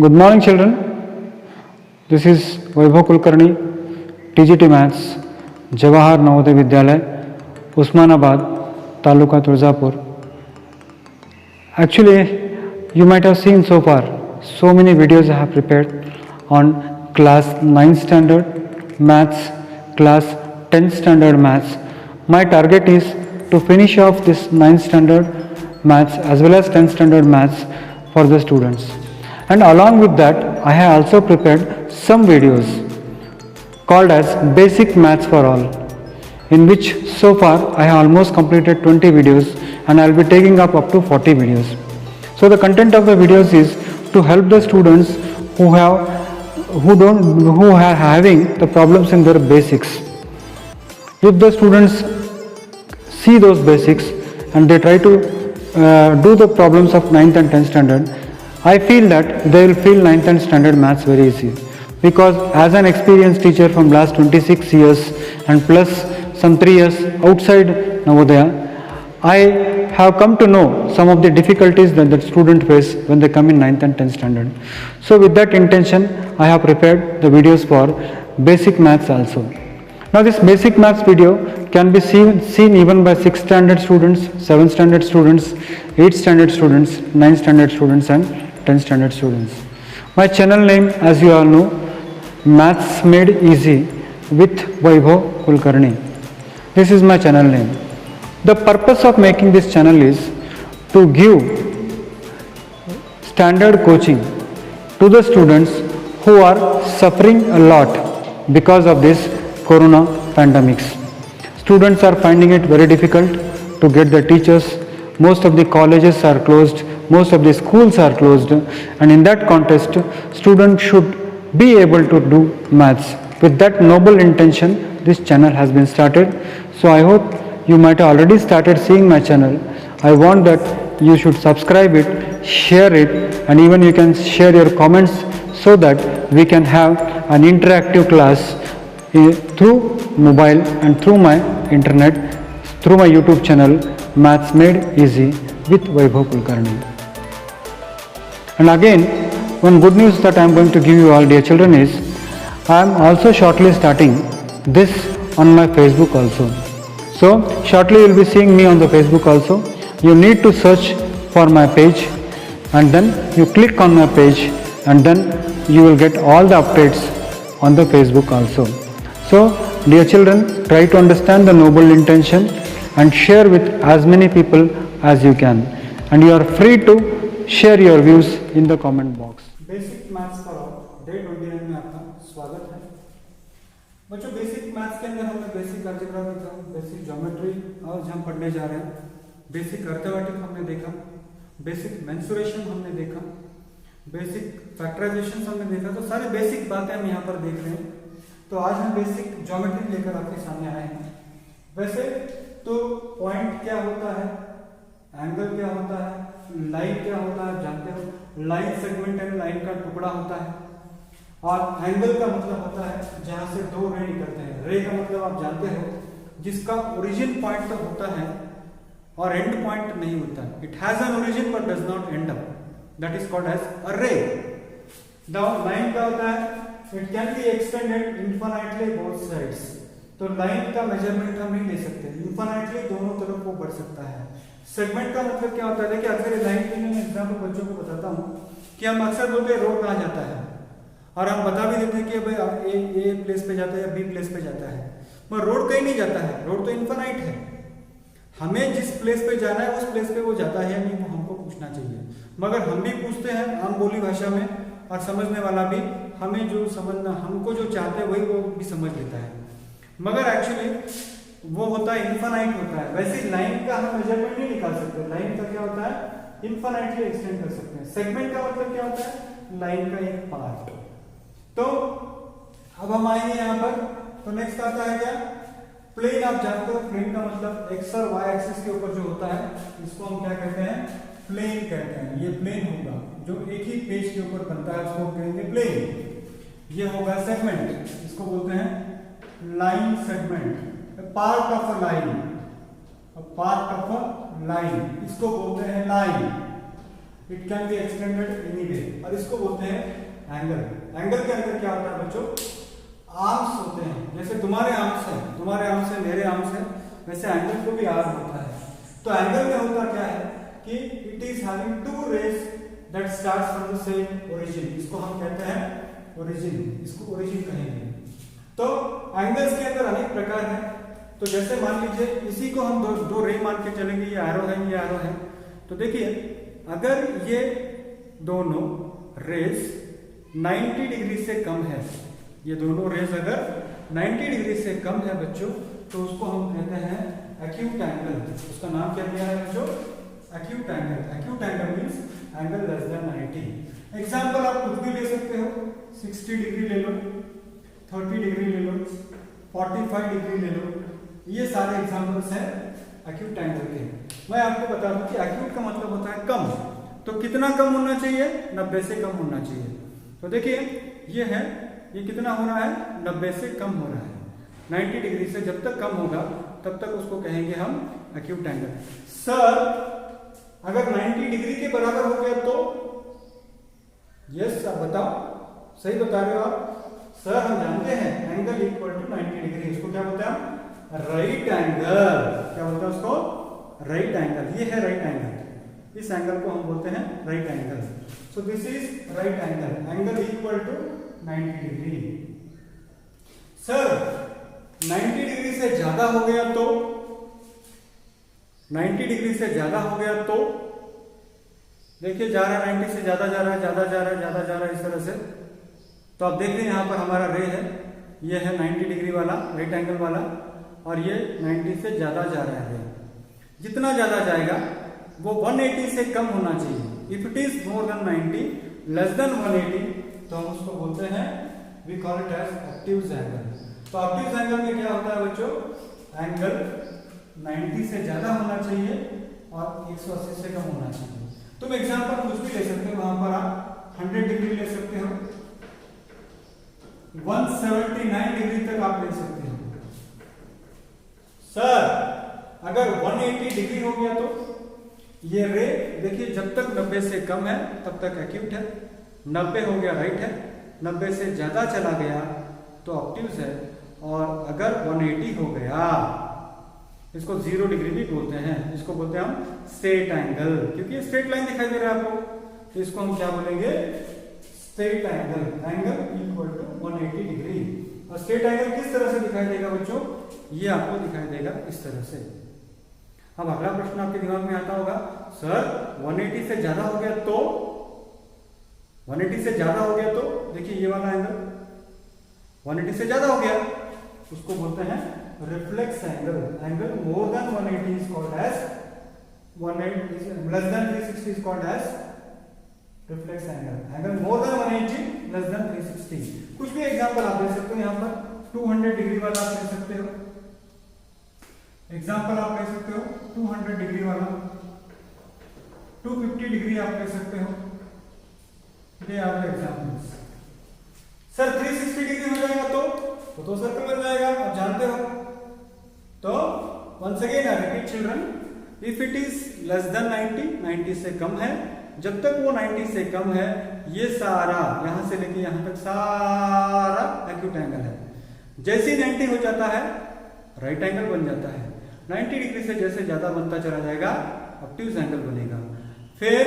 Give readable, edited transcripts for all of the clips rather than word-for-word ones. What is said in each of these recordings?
Good morning, children. This is Vaibhav Kulkarni, TGT Maths, Jawahar Navodaya Vidyalaya, Usmanabad, Taluka Turzapur. Actually, you might have seen so far so many videos I have prepared on class 9th standard Maths, class 10th standard Maths. My target is to finish off this 9th standard Maths as well as 10th standard Maths for the students. And along with that, I have also prepared some videos called as Basic Maths for All, in which so far I have almost completed 20 videos and I will be taking up to 40 videos. So the content of the videos is to help the students who are having the problems in their basics. If the students see those basics and they try to do the problems of 9th and 10th standard, I feel that they will feel 9th and standard maths very easy, because as an experienced teacher from last 26 years and plus some 3 years outside Navodaya, I have come to know some of the difficulties that the student face when they come in 9th and 10th standard. So with that intention, I have prepared the videos for basic maths also. Now this basic maths video can be seen even by 6th standard students, 7th standard students, 8th standard students, 9th standard students and 10th standard students. My channel name, as you all know, Maths Made Easy with Vaibhav Kulkarni. This is my channel name. The purpose of making this channel is to give standard coaching to the students who are suffering a lot because of this corona pandemics. Students are finding it very difficult to get the teachers. Most of the colleges are closed, most of the schools are closed, and in that context, students should be able to do maths. With that noble intention, this channel has been started. So I hope you might have already started seeing my channel. I want that you should subscribe it, share it, and even you can share your comments so that we can have an interactive class through mobile and through my internet, through my YouTube channel, Maths Made Easy with Vaibhav Kulkarni. And again, one good news that I am going to give you all, dear children, is I am also shortly starting this on my Facebook also. So shortly you will be seeing me on the Facebook also. You need to search for my page and then you click on my page and then you will get all the updates on the Facebook also. So dear children, try to understand the noble intention and share with as many people as you can. And you are free to share your views in the comment box. Basic maths for all day 29 में आपका स्वागत है बच्चों। Basic maths के अंदर हमने basic algebra देखा, basic geometry और हम पढ़ने जा रहे हैं बेसिक अर्थमेटिक हमने देखा, बेसिक मेंसुरेशन हमने देखा, बेसिक फैक्टराइजेशन हमने देखा। तो सारे बेसिक बातें हम यहाँ पर देख रहे हैं। तो आज हम बेसिक ज्योमेट्री लेकर आपके सामने आए हैं। वैसे तो पॉइंट क्या होता है, एंगल क्या होता है, लाइन क्या होता है, जानते हो। लाइन सेगमेंट एंड लाइन का टुकड़ा होता है, और एंगल का मतलब होता है जहां से दो रे निकलते हैं। रे का मतलब आप जानते हो जिसका ओरिजिन पॉइंट तो होता है और एंड पॉइंट नहीं होता है। It has an origin but does not end up, that is called as a ray. The line का होता है, it can be extended infinitely both sides. तो लाइन का मेजरमेंट हम नहीं ले सकते, इनफिनिटली दोनों तरफ वो बढ़ सकता है। सेगमेंट का मतलब क्या होता है, देखिए अक्सर लाइन के लिए मैं एग्जांपल बच्चों को बताता हूँ कि हम अक्सर बोलते हैं रोड कहाँ जाता है, और हम बता भी देते हैं कि भाई ए प्लेस पे जाता है या बी प्लेस पे जाता है, मगर रोड कहीं नहीं जाता है। रोड तो इनफिनाइट है, हमें जिस प्लेस पे जाना है उस प्लेस पे वो जाता है या नहीं, वो हमको पूछना चाहिए। मगर हम भी पूछते हैं आम बोली भाषा में, और समझने वाला भी हमें जो समझना, हमको जो चाहते हैं वही वो भी समझ लेता है, मगर एक्चुअली वो होता है इनफिनाइट होता है। वैसे लाइन का हम मेजरमेंट नहीं निकाल सकते। लाइन का क्या होता है, इनफिनाइटली एक्सटेंड कर सकते हैं। सेगमेंट का मतलब क्या होता है, लाइन का एक पार्ट। तो अब हम आएंगे यहाँ पर, तो नेक्स्ट आता है क्या, प्लेन। आप जानते हो प्लेन का मतलब एक्स और वाई एक्सिस के ऊपर जो होता है इसको हम क्या कहते हैं, प्लेन कहते हैं। ये प्लेन होगा जो एक ही पेज के ऊपर बनता है, उसको कहेंगे प्लेन। ये होगा सेगमेंट, इसको बोलते हैं line segment. Part of a line, part of a line इसको बोलते हैं line. It can be extended any way, और इसको बोलते हैं एंगल। एंगल के अंदर क्या होता है बच्चों, आर्म्स होते हैं, जैसे तुम्हारे आर्म्स हैं, तुम्हारे आर्म्स है, मेरे आर्म्स है, वैसे एंगल को भी आर्म होता है। तो एंगल में होता क्या है कि it is having two rays that starts from the same origin, इसको हम कहते हैं ओरिजिन, इसको ओरिजिन कहेंगे। तो एंगल्स के अंदर अनेक प्रकार हैं। तो जैसे मान लीजिए इसी को हम दो रे मान के चलेंगे, ये एरो है, ये एरो है। तो देखिए अगर ये दोनों रेज 90 डिग्री से कम है, ये दोनों रेज अगर 90 डिग्री से कम है बच्चों, तो उसको हम कहते हैं एक्यूट एंगल। उसका नाम क्या दिया है बच्चों, acute angle. Acute angle means angle less than 90। Example आप कुछ भी ले सकते हो, 60 डिग्री ले लो, 30 डिग्री ले लो, 45 डिग्री ले लो, ये सारे एग्जांपल्स हैं एक्यूट एंगल के। मैं आपको बता दूं कि एक्यूट का मतलब होता है कम। तो कितना कम होना चाहिए, 90 से कम होना चाहिए। तो देखिए ये है, ये कितना हो रहा है, 90 से कम हो रहा है। 90 डिग्री से जब तक कम होगा तब तक उसको कहेंगे हम एक्यूट एंगल। सर अगर 90 डिग्री के बराबर हो गया तो, यस आप बताओ, सही बता रहे हो आप। सर हम जानते हैं एंगल इक्वल टू 90 डिग्री, इसको क्या बोलते हैं हम, राइट एंगल। क्या बोलते हैं उसको, राइट एंगल। ये है राइट एंगल, इस एंगल को हम बोलते हैं right angle. So this is right angle, angle equal to 90 degree. Sir 90 degree से ज्यादा हो गया तो, 90 डिग्री से ज्यादा हो गया तो, देखिए जा रहा है 90 से ज्यादा जा रहा है, ज्यादा जा रहा है, ज्यादा जा रहा है, इस तरह से। तो आप देख रहे हैं यहां पर हमारा रे है, ये है 90 डिग्री वाला राइट एंगल वाला, और ये 90 से ज्यादा जा रहा है। जितना ज्यादा जाएगा वो 180 से कम होना चाहिए। If it is more than 90 less than 180 तो हम उसको बोलते हैं, we call it as obtuse angle. तो ऑब्ट्यूज एंगल में क्या होता है बच्चों, एंगल 90 से ज्यादा होना चाहिए और 180 से कम होना चाहिए। तुम एग्जांपल कुछ भी ले सकते हो, वहां पर आप 100 डिग्री ले सकते हो, 179 डिग्री तक आप ले सकते हो। सर अगर 180 डिग्री हो गया तो ये रे देखिए जब तक 90 से कम है तब तक एक्यूट है, 90 हो गया राइट है, 90 से ज्यादा चला गया तो ऑब्ट्यूज है, और अगर 180 हो गया, इसको 0 डिग्री भी बोलते हैं, इसको बोलते हैं हम स्ट्रेट एंगल, क्योंकि ये स्ट्रेट लाइन दिखाई दे रहा है आपको, तो इसको हम क्या बोलेंगे, straight angle. Angle equal to 180 degree. और स्ट्रेट एंगल किस तरह से दिखाई देगा बच्चों, ये आपको दिखाई देगा इस तरह से। अब अगला प्रश्न आपके दिमाग में आता होगा, सर 180 से ज्यादा हो गया तो, 180 से ज्यादा हो गया तो, देखिए ये वाला एंगल 180 से ज्यादा हो गया, उसको बोलते हैं reflex angle. Angle more than 180 is called as 180 less than 360 is called as reflex angle. Angle more than 180 less than 360। कुछ भी एग्जांपल आप दे सकते हो, यहां पर 200 डिग्री वाला आप ले सकते हो, एग्जांपल आप ले सकते हो 200 डिग्री वाला, 250 डिग्री आप ले सकते हो, ये आपके एग्जांपल्स। सर 360 डिग्री हो जाएगा तो सर्कल बन जाएगा, आप जानते हो। तो once again I repeat children, if it is less than 90 से कम है, जब तक वो 90 से कम है, ये सारा यहां से लेके यहां तक सारा एक्यूट एंगल है। जैसे ही 90 हो जाता है राइट एंगल बन जाता है, 90 डिग्री से जैसे ज्यादा बनता चला जाएगा ऑब्ट्यूज एंगल बनेगा, फिर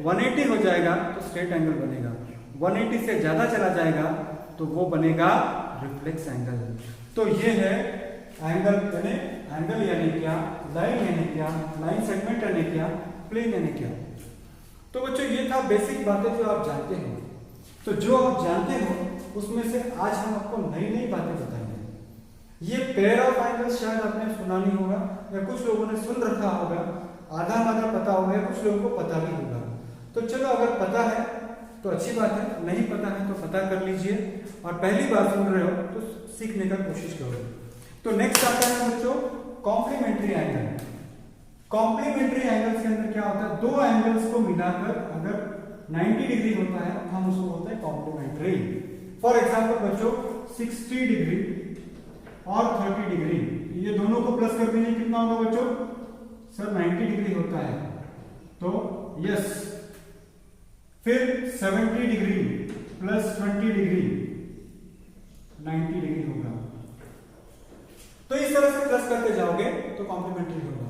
180 हो जाएगा तो स्ट्रेट एंगल बनेगा, 180 से ज्यादा चला जाएगा तो वो बनेगा रिफ्लेक्स एंगल। तो ये है एंगल, यानी एंगल यानी क्या, लाइन यानी क्या, लाइन सेगमेंट यानी क्या, प्लेन यानी क्या। तो बच्चों ये था बेसिक बातें जो आप जानते हो। तो जो आप जानते हो उसमें से आज हम आपको नई नई बातें बताएंगे। ये पेयर ऑफ एंगल्स शायद आपने सुना नहीं होगा, या कुछ लोगों ने सुन रखा होगा, आधा आधा पता होगा, कुछ लोगों को पता भी होगा। तो चलो अगर पता है तो अच्छी बात है, नहीं पता है तो पता कर लीजिए, और पहली बार सुन रहे हो तो सीखने का कोशिश करो। तो नेक्स्ट आता है बच्चों कॉम्प्लीमेंट्री एंगल। कॉम्प्लीमेंट्री एंगल्स के अंदर क्या होता है, दो एंगल्स को मिलाकर अगर 90 डिग्री होता है तो हम उसको बोलते हैं कॉम्प्लीमेंट्री। फॉर एग्जांपल बच्चों 60 डिग्री और 30 डिग्री, ये दोनों को प्लस कर दीजिए, कितना होगा बच्चों, सर 90 डिग्री होता है। तो यस फिर 70 डिग्री प्लस 20 डिग्री 90 डिग्री होगा। तो इस तरह से प्लस करते जाओगे तो कॉम्प्लीमेंट्री होगा।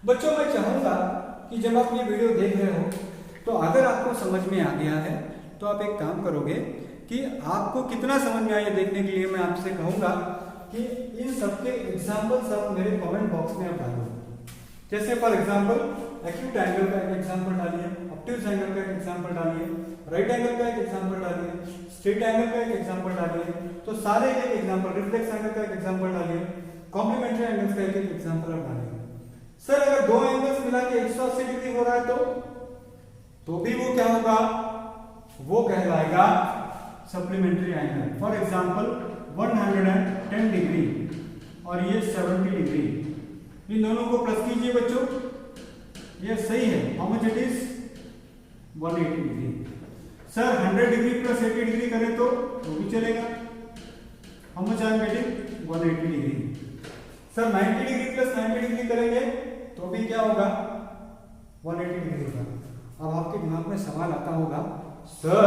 बच्चों मैं चाहूंगा कि जब आप ये वीडियो देख रहे हो तो अगर आपको समझ में आ गया है तो आप एक काम करोगे कि आपको कितना समझ में आया देखने के लिए मैं आपसे कहूंगा कि इन सबके एग्जांपल्स आप मेरे कमेंट बॉक्स में आप डालो। जैसे फॉर एग्जांपल एक्यूट एंगल का एक एग्जांपल डालिए, ऑब्ट्यूज एंगल का एक एग्जांपल डालिए, राइट एंगल का एक एग्जांपल डालिए, स्ट्रेट एंगल का एक एग्जांपल डालिए। तो सारे एक एग्जांपल, रिफ्लेक्स एंगल का एक एग्जांपल डालिए, कॉम्प्लीमेंट्री एंगल्स का एक एग्जांपल आप डालिए। सर अगर दो एंगल्स मिला के 180 डिग्री हो रहा है तो भी वो क्या होगा, वो कहलाएगा supplementary angle. For example 110 degree और ये 70 डिग्री, इन दोनों को प्लस कीजिए बच्चों, ये सही है। How much it is 180 degree. Sir 100 degree plus 80 degree करें तो भी चलेगा। How much I am getting 180 degree. Sir 90 degree plus 90 degree करेंगे तो भी क्या होगा 180 डिग्री होगा। अब आपके दिमाग में सवाल आता होगा, सर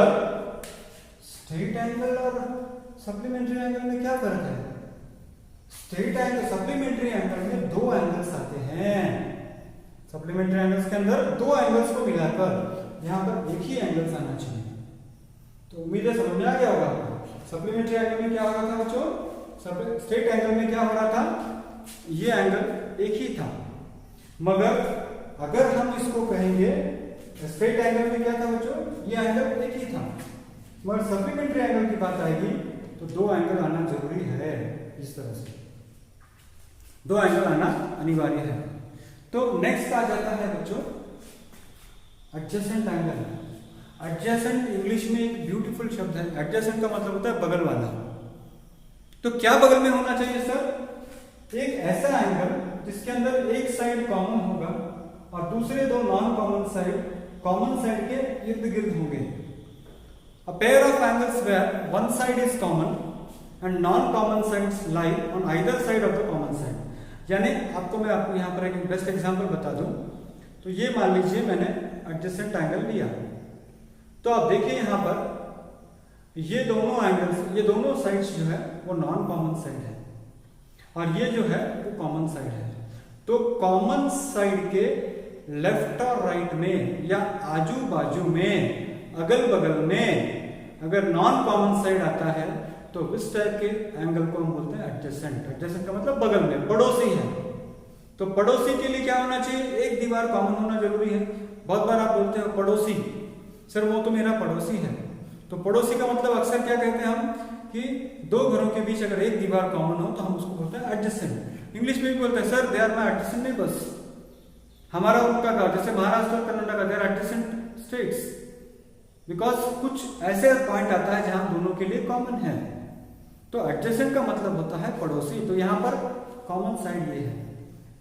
स्ट्रेट एंगल और सप्लीमेंट्री एंगल में क्या फर्क है? स्ट्रेट एंगल, सप्लीमेंट्री एंगल में दो एंगल्स आते हैं। सप्लीमेंट्री एंगल्स के अंदर दो एंगल्स को मिलाकर यहाँ पर एक ही एंगल्स आना चाहिए। तो उम्मीद है समझ में आ गया होगा आपको। सप्लीमेंट्री एंगल में क्या हो रहा था बच्चों, स्ट्रेट एंगल में क्या हो रहा था, ये एंगल एक ही था, मगर अगर हम इसको कहेंगे स्ट्रेट एंगल में क्या था बच्चों, ये एंगल एक ही था, मगर सप्लीमेंट्री एंगल की बात आएगी तो दो एंगल आना जरूरी है। इस तरह से दो एंगल आना अनिवार्य है। तो नेक्स्ट आ जाता है बच्चों एडजेसेंट एंगल। एडजेसेंट इंग्लिश में एक ब्यूटीफुल शब्द है। एडजेसेंट का मतलब होता है बगल वाला। तो क्या बगल में होना चाहिए सर? एक ऐसा एंगल जिसके अंदर एक साइड कॉमन होगा और दूसरे दो नॉन कॉमन साइड के इर्द गिर्द होंगे। A pair of angles where one side is common and non-common sides lie on either side of the common side। यानी मैं आपको यहाँ पर एक बेस्ट एग्जांपल बता दूं तो ये मान लीजिए मैंने एडजेसेंट एंगल लिया, तो आप देखिए यहाँ पर ये दोनों एंगल्स, ये दोनों साइड्स जो है वो नॉन कॉमन साइड है और ये जो है वो कॉमन साइड है। तो कॉमन साइड के लेफ्ट और राइट में या आजू बाजू में अगल बगल में अगर नॉन कॉमन साइड आता है तो इस टाइप के एंगल को हम बोलते हैं एडजेसेंट। एडजेसेंट का मतलब बगल में, पड़ोसी है। तो पड़ोसी के लिए क्या होना चाहिए, एक दीवार कॉमन होना जरूरी है। बहुत बार आप बोलते हो पड़ोसी, सर वो तो मेरा पड़ोसी है। तो पड़ोसी का मतलब अक्सर क्या कहते हैं हम कि दो घरों के बीच अगर एक दीवार कॉमन हो तो हम उसको बोलते हैं एडजेसेंट। इंग्लिश में भी बोलते हैं sir they are my adjacent neighbours. हमारा उनका का, जैसे महाराष्ट्र और Karnataka they are adjacent states, because कुछ ऐसे पॉइंट आता है जहां दोनों के लिए कॉमन है। तो एडजेसेंट का मतलब होता है पड़ोसी। तो यहाँ पर कॉमन साइड ये है।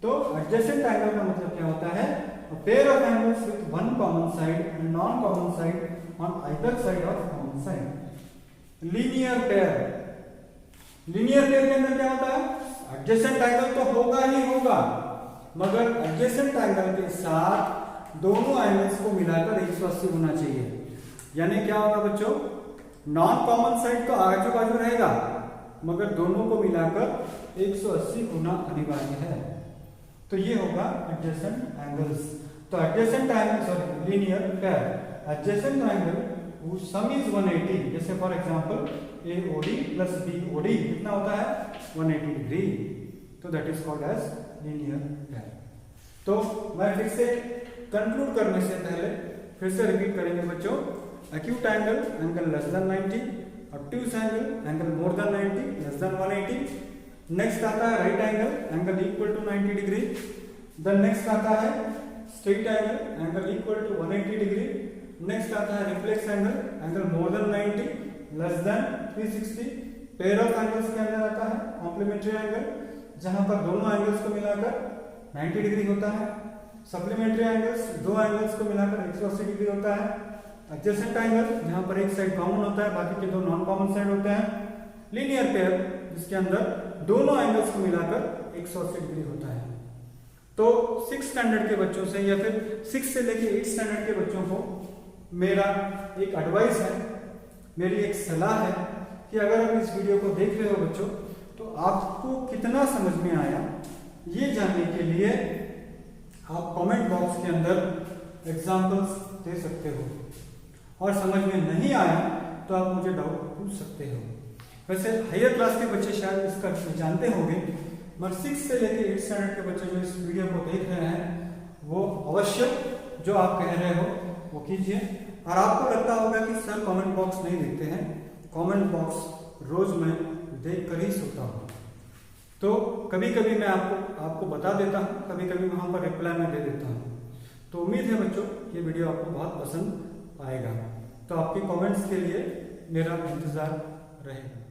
तो एडजेसेंट एंगल का मतलब क्या होता है, a pair of angles with one common side and non-common side on either side of common side। Linear pair, linear pair के अंदर क्या होता है, एडजेसेंट एंगल तो होगा ही होगा, मगर एडजेसेंट एंगल के साथ दोनों एंगल्स को मिलाकर 180 होना चाहिए। यानी क्या होगा बच्चों, नॉन कॉमन साइड तो आजू बाजू रहेगा मगर दोनों को मिलाकर 180 होना अनिवार्य है। तो ये होगा एडजेसेंट एंगल्स। तो adjacent angle, sorry linear pair, adjacent angle whose sum is 180। जैसे for example AOD plus BOD कितना होता है 180 डिग्री। तो that is called as linear pair. तो मैं फिर से कंक्लूड करने से पहले फिर से रिपीट करेंगे बच्चों। Acute angle, angle less than 90, obtuse angle, angle more than 90, less than 180। Next आता है right angle, angle equal to 90 degree. Then next आता है straight angle, angle equal to 180 degree. Next आता है reflex angle, angle more than 90, less than 360। Pair of angles के अंदर आता है कॉम्प्लीमेंट्री एंगल, जहां पर दोनों एंगल्स को मिलाकर 90 डिग्री होता है। सप्लीमेंट्री एंगल्स, दो एंगल्स को मिलाकर 180 डिग्री होता है। एडजेसेंट एंगल, जहां पर एक साइड कॉमन होता है, बाकी के दो नॉन कॉमन साइड होते हैं। लीनियर पेयर, जिसके अंदर दोनों एंगल्स को मिलाकर 180 डिग्री होता है। तो 6 स्टैंडर्ड के बच्चों से या फिर 6 से लेके 8 स्टैंडर्ड के बच्चों को मेरा एक एडवाइस है, मेरी एक सलाह है कि अगर आप इस वीडियो को देख रहे हो बच्चों, तो आपको कितना समझ में आया ये जानने के लिए आप कमेंट बॉक्स के अंदर एग्जाम्पल्स दे सकते हो, और समझ में नहीं आया तो आप मुझे डाउट पूछ सकते हो। वैसे हायर क्लास के बच्चे शायद इसका जानते होंगे, मगर 6 से लेकर 8 स्टैंडर्ड के बच्चे जो इस वीडियो को देख रहे हैं वो अवश्य जो आप कह रहे हो वो कीजिए। और आपको लगता होगा कि सर कमेंट बॉक्स नहीं देखते हैं, कमेंट बॉक्स रोज मैं देख कर ही सोता हूँ, तो कभी कभी मैं आपको बता देता हूँ, कभी कभी वहाँ पर रिप्लाई मैं दे देता हूँ। तो उम्मीद है बच्चों ये वीडियो आपको बहुत पसंद आएगा, तो आपके कमेंट्स के लिए मेरा इंतज़ार रहेगा।